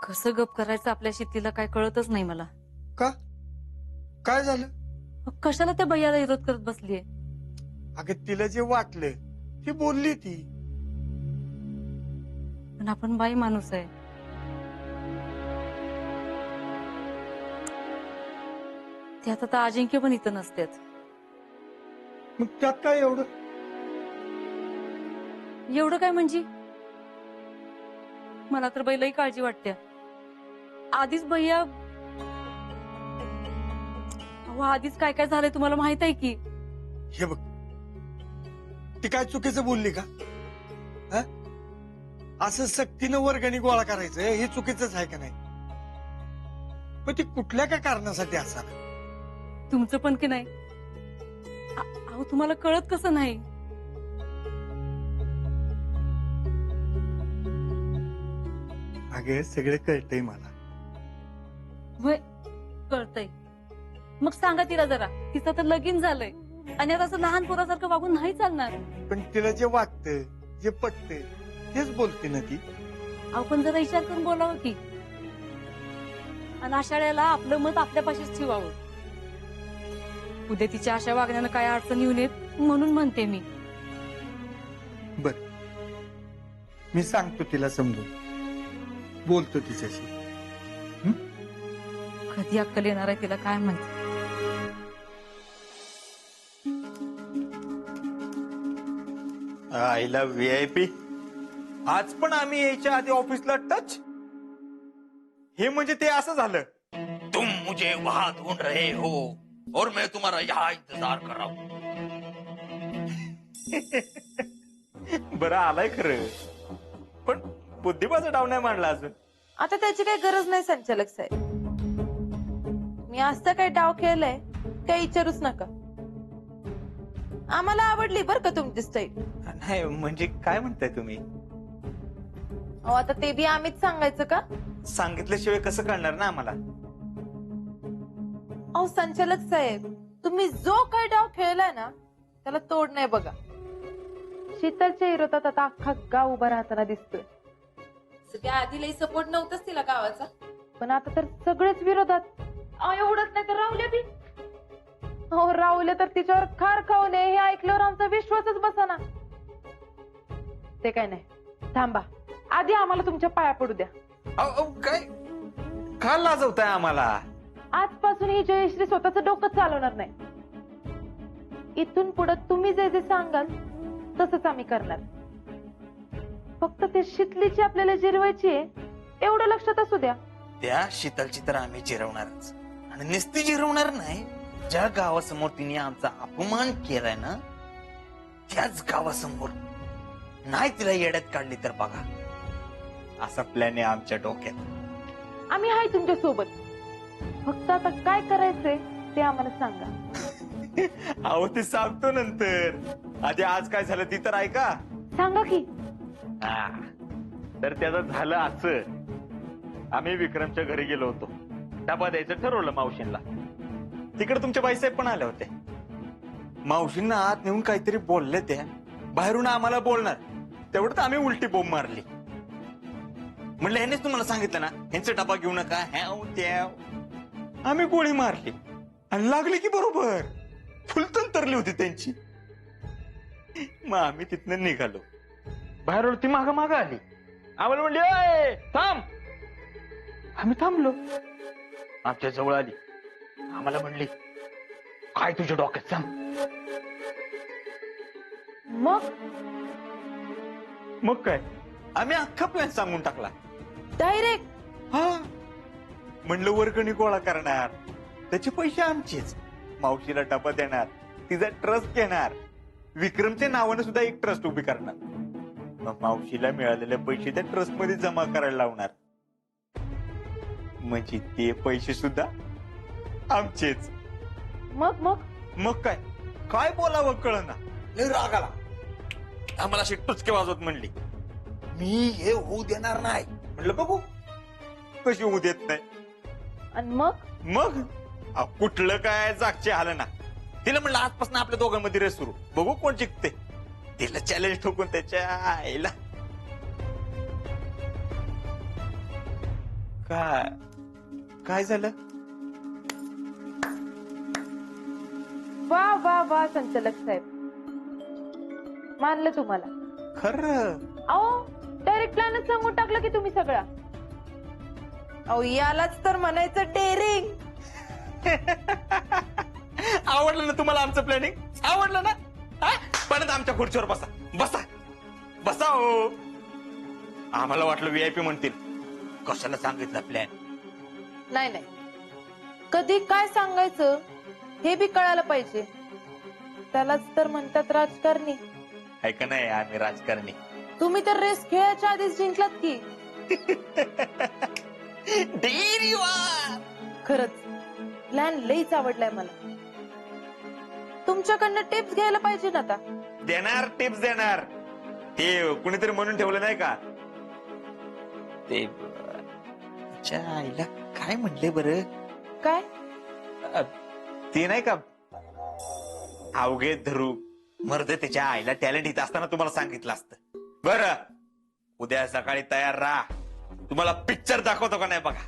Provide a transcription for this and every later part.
कसं गप करायचं आपल्या शेतीला काय कळतच नाही मला. का? काय झालं? कशाला त्या भैयाला विरोध करत बसलीये? अगं तिला जे वाटलं ती बोलली ती. पण आपण बाई माणूस आहे. त्यात आता अजिंक्य पण इथं नसतात. मग त्यात काय एवढं? एवढं काय म्हणजे? मला तर बैलाही काळजी वाटते. आधीच भैया, अहो आधीच काय काय झालंय तुम्हाला माहित आहे की. हे बघ, ती काय चुकीचं बोलली का? हा? असं सक्तीनं वर्गणी गोळा करायचं हे चुकीचंच आहे का नाही? पण ती कुठल्या काय कारणासाठी असाल? तुमचं पण की नाही. अहो तुम्हाला कळत कसं नाही? अगे सगळे कळतंय मला. होय कळतंय. मग सांगा तिला जरा, तिचं तर लगीन झालंय आणि आता असं लहान पोरासारखं वागून नाही चालणार. पण तिला जे वाटतं जे पटतंय तेच बोलते ना ती. आपण जरा विचार करून बोलावं की. आणि आषाढ्याला आपलं मत आपल्यापाशीच ठेवावं. उद्या तिच्या अशा वागण्यानं काय अडचण येऊ नयेत म्हणून म्हणते मी. बर, मी सांगतो तिला समजून, बोलतो तिच्याशी. कधी अक्कल येणार आहे तिला काय माहिती. आईला VIP आज पण आम्ही यायच्या आधी ऑफिसला टच. हे म्हणजे ते असं झालं. तुम मुझे वहां ढूंढ रहे हो और मैं तुम्हारा यहाँ इंतजार कर रहा हूं. बरं आलाय खरं, पण बुद्धिबाचा डाव नाही मांडला अजून. आता त्याची काही गरज नाही संचालक साहेब. मी असं काही डाव केलंय काही विचारूच नका. आम्हाला आवडली बर का तुमची स्टाईल. नाही म्हणजे काय म्हणताय तुम्ही? अहो आता ते बी आम्हीच सांगायचं का? सांगितल्याशिवाय कसं कळणार ना आम्हाला? अहो संचालक साहेब, तुम्ही जो काही डाव खेळलाय ना त्याला तोड नाही बघा. शीतलच्या विरोधात आता अख्खा गाव उभा राहताना दिसतोय. सगळ्या आधी लई सपोर्ट नव्हताच तिला गावाचा, पण आता तर सगळेच विरोधात. एवढंच नाही तर राहुल्या बी. हो राहुल्या तर तिच्यावर खार खाऊ नये हे ऐकल्यावर आमचा विश्वासच बसाना. ते काय नाही, थांबा आधी आम्हाला तुमच्या पाया पडू द्या. काय का लाजवताय आम्हाला? आजपासून ही जयश्री स्वतःच डोकं चालवणार नाही. इथून पुढे तुम्ही जे जे सांगाल तसंच आम्ही करणार. फक्त ते शितलीची आपल्याला जिरवायची आहे एवढं लक्षात असू द्या. त्या शीतलची तर आम्ही जिरवणारच, आणि नुसती जिरवणार नाही. ज्या गावासमोर तिने आमचा अपमान केलाय ना त्याच गावासमोर नाही तिला येड्यात काढली तर बघा. असा प्लॅन आहे आमच्या डोक्यात. आम्ही आहे तुमच्या सोबत. फक्त आता काय करायचंय ते आम्हाला सांगा. अहो ते सांगतो नंतर. आधी आज काय झालं ती तर ऐका. सांगा की. हा, तर त्याचं झालं असं. आम्ही विक्रमच्या घरी गेलो होतो. डबा द्यायचं ठरवलं मावशींना. तिकडे तुमचे बाईसाहेब पण आले होते. मावशींना आत नेऊन काहीतरी बोलले त्या. बाहेरून आम्हाला बोलणार तेवढं आम्ही उलटी बोंब मारली. म्हणलं ह्यानेच तुम्हाला सांगितलं ना ह्यांचा डबा घेऊ नका. ह्याव त्याव आम्ही गोळी मारली आणि लागली की बरोबर फुलतन तरली होती त्यांची. मग आम्ही तिथनं निघालो. बाहेर ती माग माग आली. आम्हाला म्हणली "ओय, थांब." आम्ही थांबलो. आमच्या जवळ आली. आम्हाला म्हणली काय तुझ्या डोक्यात सांग. मग काय आम्ही अख्खा प्लॅन सांगून टाकला डायरेक्ट. हा, म्हणलं वर्गणी गोळा करणार, त्याचे पैसे आमचेच, मावशीला डबा देणार, तिचा ट्रस्ट घेणार, विक्रमच्या नावाने सुद्धा एक ट्रस्ट उभी करणार. मग मावशीला मिळालेले पैसे त्या ट्रस्ट मध्ये जमा करायला लावणार. म्हणजे ते पैसे सुद्धा आमचेच. मग मग मग काय काय बोलावं कळना. लय राग आला. आम्हाला अशी टुचके वाजवत म्हणली मी हे होऊ देणार नाही. म्हणलं बघू कशी होऊ देत नाही. आणि मग मग कुठलं काय जागचे आलं ना. तिला म्हणलं आजपासून आपल्या दोघांमध्ये रेस सुरू, बघू कोण जिंकते. तिला चॅलेंज ठोकून त्याच्या आईला काय झालं? वा वा वा संचालक साहेब, मानलं तुम्हाला. खरं? अहो डायरेक्ट प्लॅनच सांगून टाकलं की तुम्ही सगळा. अहो यालाच तर म्हणायचं डेअरिंग. आवडलं ना तुम्हाला आमचं प्लॅनिंग? आवडलं ना? परत आमच्या खुर्चीवर बसा बसा बसा. हो, आम्हाला वाटलं VIP म्हणतील. कशाला सांगितलं प्लॅन? नाही नाही, कधी काय सांगायचं हे बी कळायला पाहिजे. त्यालाच तर म्हणतात राजकारणी. आहे का नाही आम्ही राजकारणी? तुम्ही तर रेस खेळायच्या आधीच जिंकलात की. डेअरी वा. खरंच प्लॅन लईच आवडलाय मला. तुमच्याकडनं टिप्स घ्यायला पाहिजे ना आता. देणार, टिप्स देणार. ते कुणीतरी म्हणून ठेवलं नाही का ते? च्या आईला काय म्हणले बरं? काय? ते नाही का, अवघे धरू मर्द त्याच्या आईला टॅलेंट इथं असताना तुम्हाला सांगितलं असतं. बरं, उद्या सकाळी तयार राहा. तुम्हाला पिक्चर दाखवतो का नाही बघा.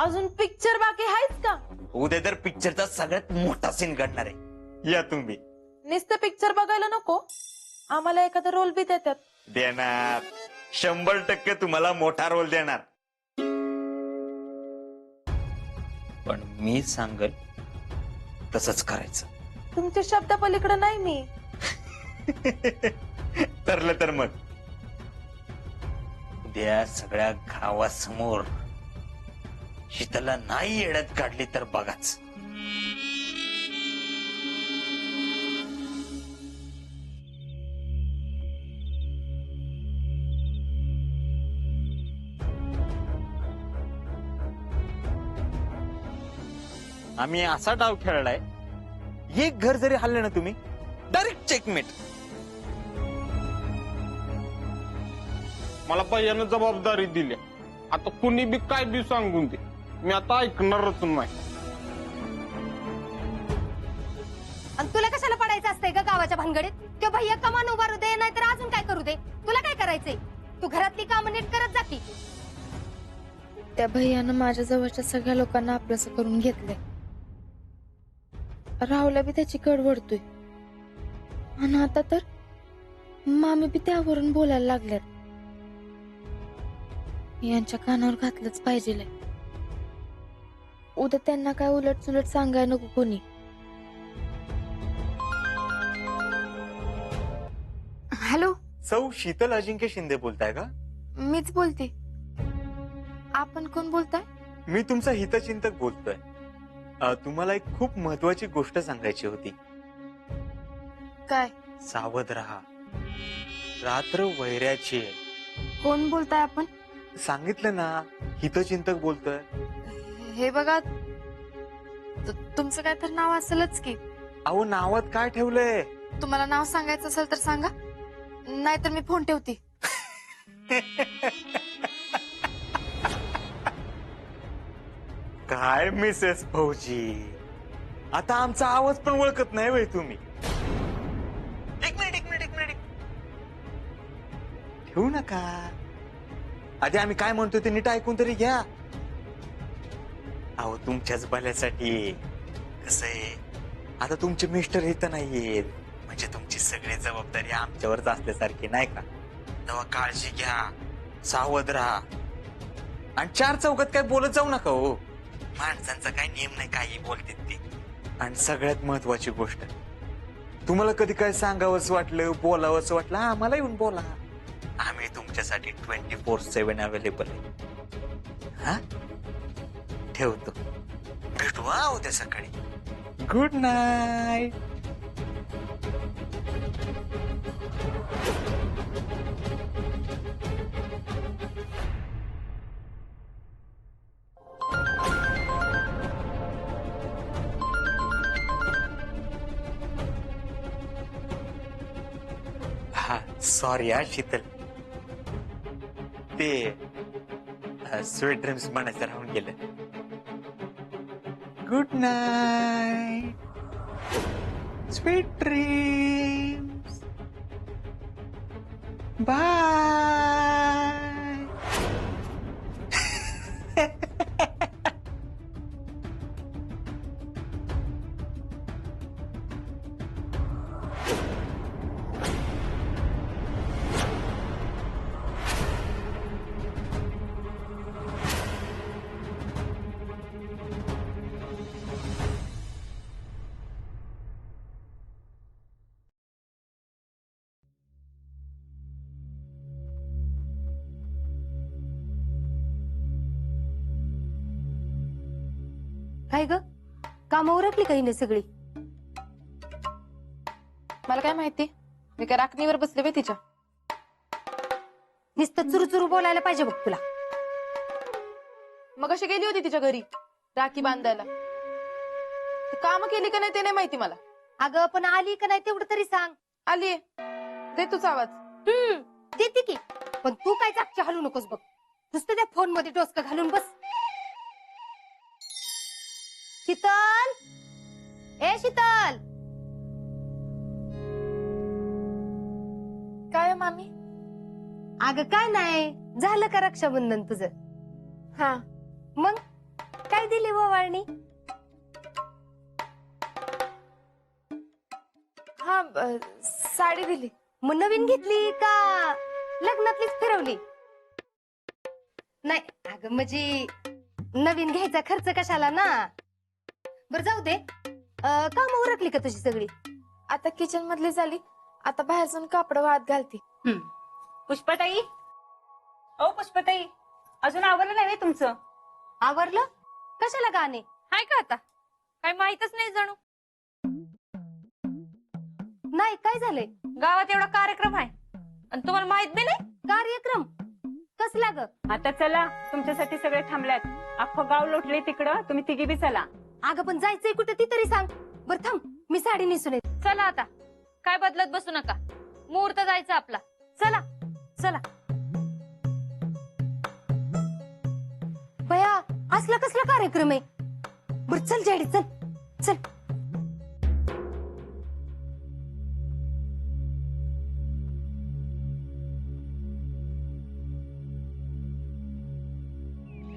अजून पिक्चर बाकी आहेच का? उद्या तर पिक्चरचा सगळ्यात मोठा सीन घडणार आहे. या तुम्ही. नुसतं पिक्चर बघायला नको, आम्हाला एखादा रोल बी देतात. देणार, 100% तुम्हाला मोठा रोल देणार. पण मी सांगल तसंच करायचं. तुमच्या शब्दा पलीकडे नाही मी. ठरलं तर मग उद्या सगळ्या गावासमोर शीतलला नाही येड्यात काढली तर बघाच. आम्ही असा डाव खेळलाय, एक घर जरी हल्लं ना तुम्ही डायरेक्ट चेकमेट. मला पहिल्यानं जबाबदारी दिली. आता कुणी बी काय बी सांगून दे, मी आता ऐकणारच नाही. आणि तुला कशाला पडायचं असतंय का गावाच्या भानगडीत? तो भैया कमान उभारू दे, नाहीतर अजून काय करू दे. तुला काय करायचंय? तू घरातली कामं नीट करत जाती. त्या भैयानं माझ्या जवळच्या सगळ्या लोकांना आपलंसं करून घेतलंय. राहुला बी त्याची कडवडतोय, आणि आता तर मामी बी त्यावरून बोलायला लागल्यात. यांच्या कानावर घातलंच पाहिजे. उद्या त्यांना काय उलट सुलट सांगाय नको कोणी. हॅलो, सौ शीतल अजिंक्य शिंदे बोलताय का? मीच बोलते. आपण कोण बोलताय? मी तुमचा हितचिंतक बोलतोय. तुम्हाला एक खूप महत्वाची गोष्ट सांगायची होती. काय? सावध राहा, रात्र वैऱ्याची आहे. कोण बोलताय आपण? सांगितलं ना, हितचिंतक बोलतोय. हे बघा, तुमचं काय तर नाव असेलच की. अहो, नावात काय ठेवलंय? तुम्हाला नाव सांगायचं असेल तर सांगा, नाहीतर मी फोन ठेवते. काय मिसेस भाऊजी, आता आमचा आवाज पण ओळखत नाही वय तुम्ही? एक मिनिट ठेवू नका. आधी आम्ही काय म्हणतो ते नीट ऐकून तरी घ्या. अहो, तुमच्याच भल्यासाठी. कसं आहे, आता तुमचे मिस्टर इथं नाहीयेत, म्हणजे तुमची सगळी जबाबदारी आमच्यावरच असल्यासारखी नाही का? तेव्हा काळजी घ्या, सावध राहा, आणि चार चौकात काय बोलत जाऊ नका. हो, माणसांचा काही नियम नाही, काही बोलतात ते. आणि सगळ्यात महत्वाची गोष्ट, तुम्हाला कधी काय सांगावंच वाटलं, बोलावंच वाटलं, आम्हाला येऊन बोला. आम्ही तुमच्यासाठी 24/7 अवेलेबल आहे. हा, ठेवतो. भेटू हा उद्या सकाळी. Good night. हा, सॉरी हा शीतल, ते स्वीट ड्रीम्स म्हणायचं राहून गेलं. Good night, sweet dreams, bye. काय ग कामं उरकली काही नाही सगळी? मला काय माहिती, मी काय राखणीवर बसले बे तिच्या. नुसतं चुरू बोलायला पाहिजे बघ तुला. मग अशी गेली होती तिच्या घरी राखी बांधायला. काम केली का नाही ते नाही माहिती मला. अगं पण आली का नाही तेवढं तरी सांग. आली, दे तुझा आवाज. देते की, पण तू काय जागची हलू नकोस बघ. नुसतं त्या फोन मध्ये डोसकं घालून बस. शीतल, ए शीतल. काय हो मामी? अगं काय नाही, झालं का रक्षाबंधन तुझं? हा, मग काय दिली ववाळणी? हा, साडी दिली. मग नवीन घेतली का लग्नातलीच फिरवली? नाही अगं म्हणजे नवीन घ्यायचा खर्च कशाला ना. बर जाऊ दे, काम उरकली का तुझी सगळी? आता किचन मधली झाली, आता बाहेर जाऊन कापड वाळत घालते. पुष्पाताई, ओ पुष्पाताई, अजून आवरलं नाही तुमचं? आवरलं? कशाला गाणे? हाय का आता? काय माहितच नाही जणू. नाही काय झालंय? गावात एवढा कार्यक्रम आहे आणि तुम्हाला माहित बी नाही? कार्यक्रम कसला ग? आता चला, तुमच्यासाठी सगळे थांबल्यात. अख्खं गाव लोटले तिकडं, तुम्ही तिघी बी चला. अगं पण जायचंय कुठे ती तरी सांग. बर थांब, मी साडी नेसून येते. चला आता, काय बदलत बसू नका. मुहूर्त जायचं आपला. चला चला. बया असला कसला कार्यक्रम आहे? बर चल जॅडी, चल चल.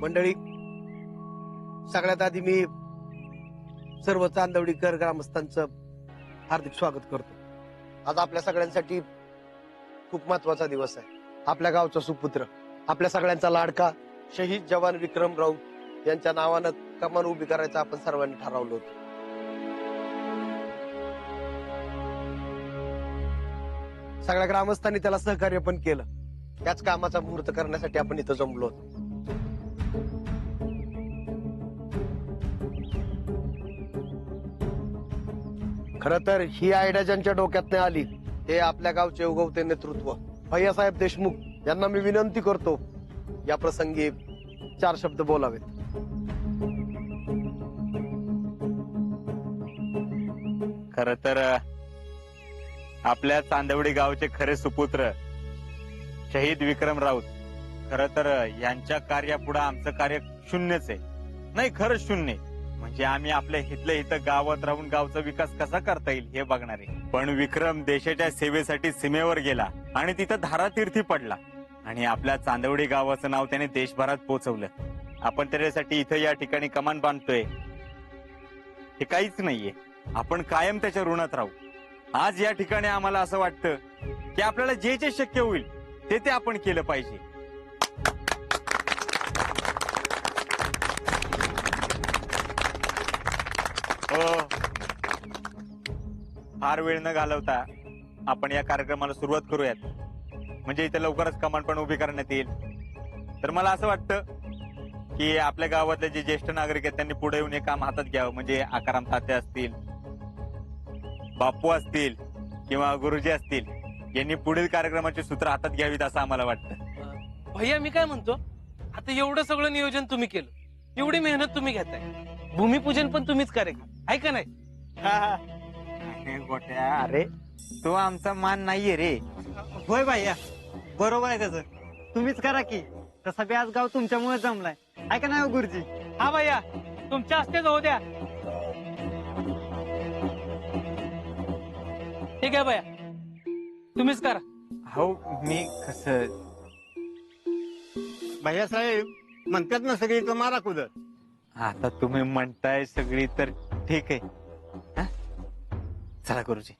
मंडळी, सगळ्यात आधी मी सर्व चांदवडीकर ग्रामस्थांचं हार्दिक स्वागत करतो. आज आपल्या सगळ्यांसाठी खूप महत्वाचा दिवस आहे. आपल्या गावचा सुपुत्र, आपल्या सगळ्यांचा लाडका शहीद जवान विक्रम राऊत यांच्या नावानं कमान उभी करायचं आपण सर्वांनी ठरवलं होतं. सगळ्या ग्रामस्थांनी त्याला सहकार्य पण केलं. त्याच कामाचा मुहूर्त करण्यासाठी आपण इथं जमलो होतो. खर तर ही आयडिया ज्यांच्या डोक्यात नाही आली ते आपल्या गावचे उगवते नेतृत्व भैयासाहेब देशमुख यांना मी विनंती करतो या प्रसंगी 4 शब्द बोलावेत. खर तर आपल्या चांदवडी गावचे खरे सुपुत्र शहीद विक्रम राऊत, खर तर यांच्या कार्यापुढे आमचं कार्य शून्यच आहे. नाही, खरंच शून्य. म्हणजे आम्ही आपल्या हितल्या इथं गावात राहून गावचा विकास कसा करता येईल हे बघणार आहे. पण विक्रम देशाच्या सेवेसाठी सीमेवर गेला आणि तिथं धारातीर्थी पडला आणि आपल्या चांदवडी गावाचं नाव त्याने देशभरात पोहोचवलं. आपण त्याच्यासाठी इथं या ठिकाणी कमान बांधतोय हे काहीच नाहीये. आपण कायम त्याच्या ऋणात राहू. आज या ठिकाणी आम्हाला असं वाटतं की आपल्याला जे जे शक्य होईल ते आपण केलं पाहिजे. फार वेळ न घालवता आपण या कार्यक्रमाला सुरुवात करूयात. म्हणजे इथे लवकरच कमांड पण उभी करण्यात येईल. तर मला असं वाटतं की आपल्या गावातले जे ज्येष्ठ नागरिक आहेत त्यांनी पुढे येऊन हे काम हातात घ्यावं. म्हणजे आकाराम तात्या असतील, बापू असतील किंवा गुरुजी असतील, यांनी पुढील कार्यक्रमाची सूत्र हातात घ्यावीत असं आम्हाला वाटतं. भैया मी काय म्हणतो, आता एवढं सगळं नियोजन तुम्ही केलं, एवढी मेहनत तुम्ही घेताय, भूमिपूजन पण तुम्हीच करेल आहे का नाही? गोट्या, अरे तो आमचा मान नाहीये रे. होय भैया, बरोबर आहे त्याचं. तुम्हीच करा की, तसा बी आज गाव तुमच्यामुळे जमलाय आहे का नाही गुरुजी? हा भैया, तुमच्या हस्तेच होऊ द्या. ठीक आहे भैया, तुम्हीच करा. हो, मी कसं भैया साहेब म्हणतात ना सगळी तर मारा कुदत. आता तुम्ही म्हणताय सगळी तर ठीक आहे. हा? चला गुरुजी.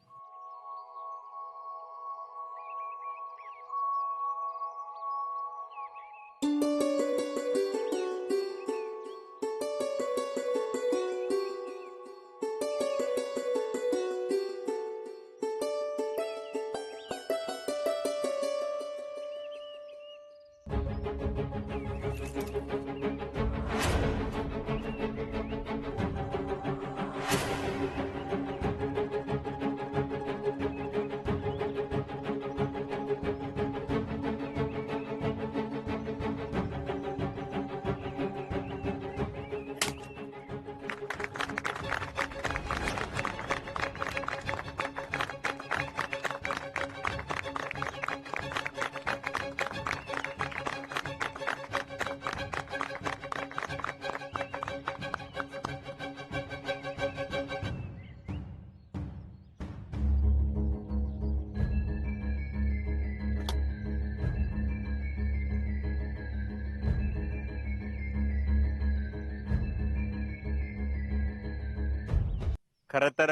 खर तर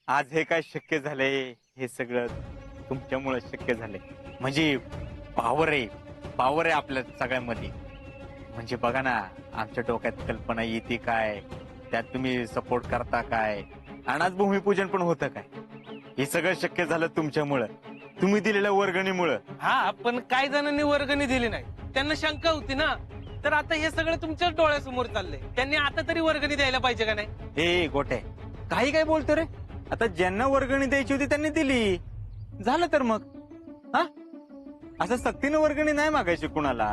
आज हे काय शक्य झालंय हे सगळं तुमच्यामुळे शक्य झालंय. म्हणजे पावर आहे आपल्या सगळ्यांमध्ये. म्हणजे बघा ना, आमच्या डोक्यात कल्पना येते काय, त्यात तुम्ही सपोर्ट करता काय, आणि आज भूमिपूजन पण होतं काय. हे सगळं शक्य झालं तुमच्यामुळं, तुम्ही दिलेल्या वर्गणीमुळं. हा, पण काही जणांनी वर्गणी दिली नाही, त्यांना शंका होती ना. तर आता हे सगळं तुमच्याच डोळ्यासमोर चाललंय, त्यांनी आता तरी वर्गणी द्यायला पाहिजे का नाही? हे गोटे काही काय बोलतो रे. आता ज्यांना वर्गणी द्यायची होती त्यांनी दिली, झालं तर मग. हा, असं सक्तीनं वर्गणी नाही मागायची कुणाला.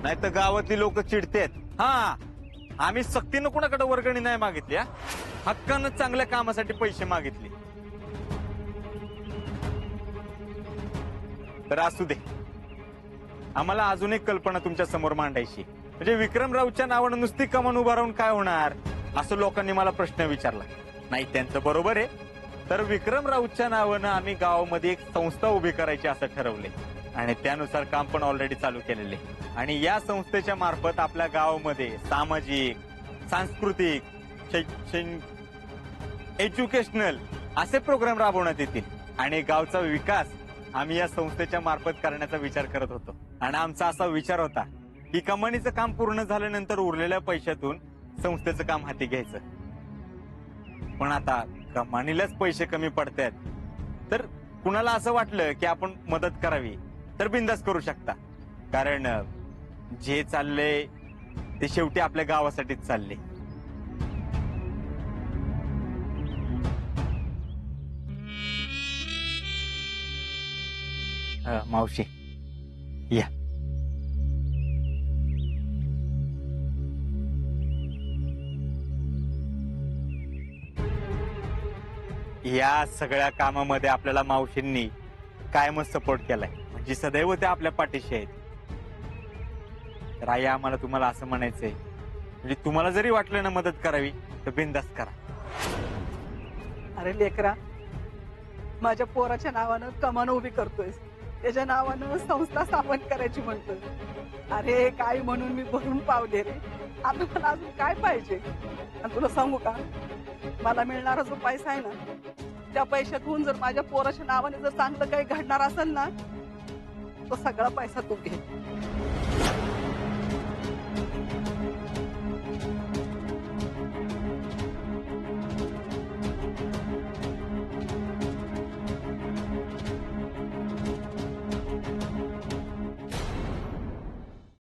नाही तर गावातली लोक चिडतेत. हा, आम्ही सक्तीनं कुणाकडे वर्गणी नाही मागितली, हक्कानं चांगल्या कामासाठी पैसे मागितले. तर असू दे, आम्हाला अजून एक कल्पना तुमच्या समोर मांडायची. म्हणजे विक्रमरावच्या नावानं नुसती कमान उभा राहून काय होणार, असं लोकांनी मला प्रश्न विचारला. नाही, त्यांचं बरोबर आहे. तर विक्रमरावच्या नावानं आम्ही गावामध्ये एक संस्था उभी करायची असं ठरवले, आणि त्यानुसार काम पण ऑलरेडी चालू केलेले. आणि या संस्थेच्या मार्फत आपल्या गावामध्ये सामाजिक, सांस्कृतिक, शैक्षणिक, एज्युकेशनल असे प्रोग्राम राबवण्यात येतील. आणि गावचा विकास आम्ही या संस्थेच्या मार्फत करण्याचा विचार करत होतो. आणि आमचा असा विचार होता की कमानीचं काम पूर्ण झाल्यानंतर उरलेल्या पैशातून संस्थेचं काम हाती घ्यायचं. पण आता कमानीलाच पैसे कमी पडतात, तर कुणाला असं वाटलं की आपण मदत करावी तर बिंदास करू शकता. कारण जे चाललंय ते शेवटी आपल्या गावासाठीच चालले. मावशी या. या सगळ्या कामामध्ये आपल्याला मावशींनी कायमच सपोर्ट केलाय. म्हणजे सदैव त्या आपल्या पाठीशी आहेत. तर आई, आम्हाला तुम्हाला असं म्हणायचंय, म्हणजे तुम्हाला जरी वाटलं ना मदत करावी तर बिनधास्त करा. अरे लेकरा, माझ्या पोराच्या नावानं कमान उभी करतोय, त्याच्या नावानं संस्था स्थापन करायची म्हणतोय. अरे काय म्हणून मी भरून पावले रे. आता मला अजून काय पाहिजे. आणि तुला सांगू का, मला मिळणारा जो पैसा आहे ना, त्या पैशातून जर माझ्या पोराच्या नावाने जर चांगलं काही घडणार असेल ना, तो सगळा पैसा तू घे.